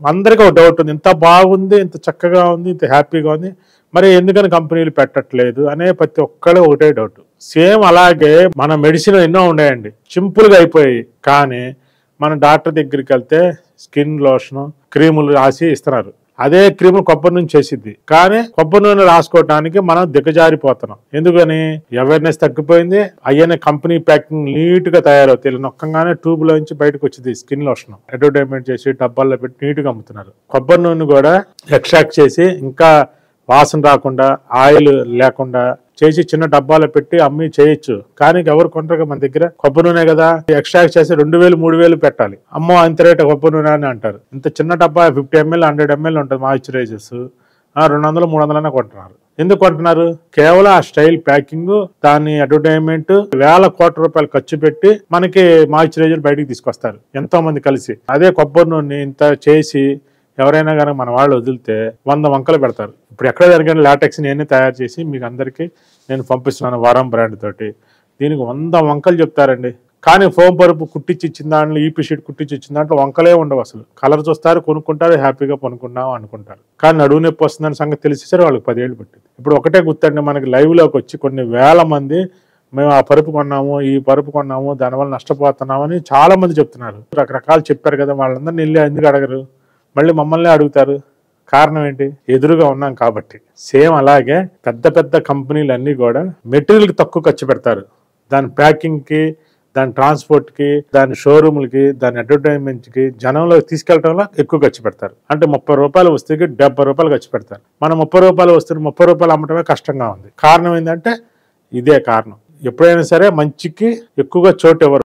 అందరికీ ఒక డౌట్ ఉంది, ఇంత బాగుంది, ఇంత చక్కగా ఉంది, ఇంత హ్యాపీగా ఉంది, మరి ఎందుకని కంపెనీలు పెట్టట్లేదు అనే ప్రతి ఒక్కళ్ళు ఒకటే డౌట్. సేమ్ అలాగే మన మెడిసిన్ ఎన్నో ఉన్నాయండి, సింపుల్గా అయిపోయాయి. కానీ మన డాక్టర్ దగ్గరికి వెళ్తే స్కిన్ లోషన్ క్రీములు రాసి ఇస్తున్నారు. అదే క్రీములు కొబ్బరి నుంచి చేసిద్ది, కానీ కొబ్బరి నూనె రాసుకోవడానికి మనం దిగజారిపోతున్నాం. ఎందుకని? అవేర్నెస్ తగ్గిపోయింది. అయ్యనే కంపెనీ ప్యాకింగ్ నీట్ గా తయారవుతాయి, నొక్కంగానే ట్యూబ్ లోంచి బయటకు వచ్చింది స్కిన్ లోషన్. అడ్వర్టైజ్మెంట్ చేసి డబ్బాల్లో పెట్టి నీట్ గా అమ్ముతున్నారు. కొబ్బరి నూనె కూడా ఎక్స్ట్రాక్ట్ చేసి ఇంకా వాసన రాకుండా, ఆయిల్ లేకుండా చేసి చిన్న డబ్బాలో పెట్టి అమ్మి చేయొచ్చు. కానీ ఎవరు కొంటారు? మన దగ్గర కొబ్బరి నూనె కదా, ఎక్స్ట్రాక్ట్ చేసి 2000 3000 పెట్టాలి. అమ్మో అంత రేట్ కొబ్బరి నూనె అని అంటారు. ఇంత చిన్న డబ్బా 50 ml 100 ml ఉంటుంది మాయిశ్చరైజర్స్, 200 300 కొంటున్నారు. ఎందుకు కొంటున్నారు? కేవలం ఆ స్టైల్ ప్యాకింగ్, దాని అడ్వర్టైజ్మెంట్, వేల కోట్ల రూపాయలు ఖర్చు పెట్టి మనకి మాయిశ్చరైజర్ బయటికి తీసుకొస్తారు ఎంతో మంది కలిసి. అదే కొబ్బరి నూనె ఇంత చేసి ఎవరైనా కానీ మన వాళ్ళు వదిలితే 100 వంకలు పెడతారు. ఇప్పుడు ఎక్కడ జరిగిన లాటెక్స్ నేనే తయారు చేసి మీకు అందరికీ నేను పంపిస్తున్నాను వరం బ్రాండ్ తోటి. దీనికి 100 వంకలు చెప్తారండి. కానీ ఫోమ్ పరుపు కుట్టించి ఇచ్చిన దాంట్లో, ఈపీ షీట్ కుట్టించి ఇచ్చిన దాంట్లో వంకలే ఉండవు. అసలు కలర్ చూస్తారు, కొనుక్కుంటారు, హ్యాపీగా కొనుక్కున్నాం అనుకుంటారు. కానీ నడువు నొప్పి వస్తుందని సంగతి తెలిసేసరి వాళ్ళకి 10 ఏళ్ళు పట్టింది. ఇప్పుడు ఒకటే గుర్తండి, మనకి లైవ్లోకి వచ్చి కొన్ని వేల మంది మేము ఆ పరుపు కొన్నాము, ఈ పరుపు కొన్నాము, దానివల్ల నష్టపోతున్నామని చాలా మంది చెప్తున్నారు. రకరకాలు చెప్పారు కదా, వాళ్ళందరినీ వెళ్ళి ఎందుకు అడగరు? మళ్ళీ మమ్మల్ని అడుగుతారు. కారణం ఏంటి? ఎదురుగా ఉన్నాం కాబట్టి. సేమ్ అలాగే పెద్ద పెద్ద కంపెనీలు అన్నీ కూడా మెటీరియల్కి తక్కువ ఖర్చు పెడతారు. దాని ప్యాకింగ్కి, దాని ట్రాన్స్పోర్ట్కి, దాని షోరూమ్లకి, దాని అడ్వర్టైజ్మెంట్కి, జనంలో తీసుకెళ్లడంలో ఎక్కువ ఖర్చు పెడతారు. అంటే 30 రూపాయల వస్తువుకి 70 రూపాయలు ఖర్చు పెడతారు. మనం 30 రూపాయల వస్తువుని 30 రూపాయలు అమ్మటమే కష్టంగా ఉంది. కారణం ఏంటంటే ఇదే కారణం. ఎప్పుడైనా సరే మంచికి ఎక్కువగా చోటు ఇవ్వరు.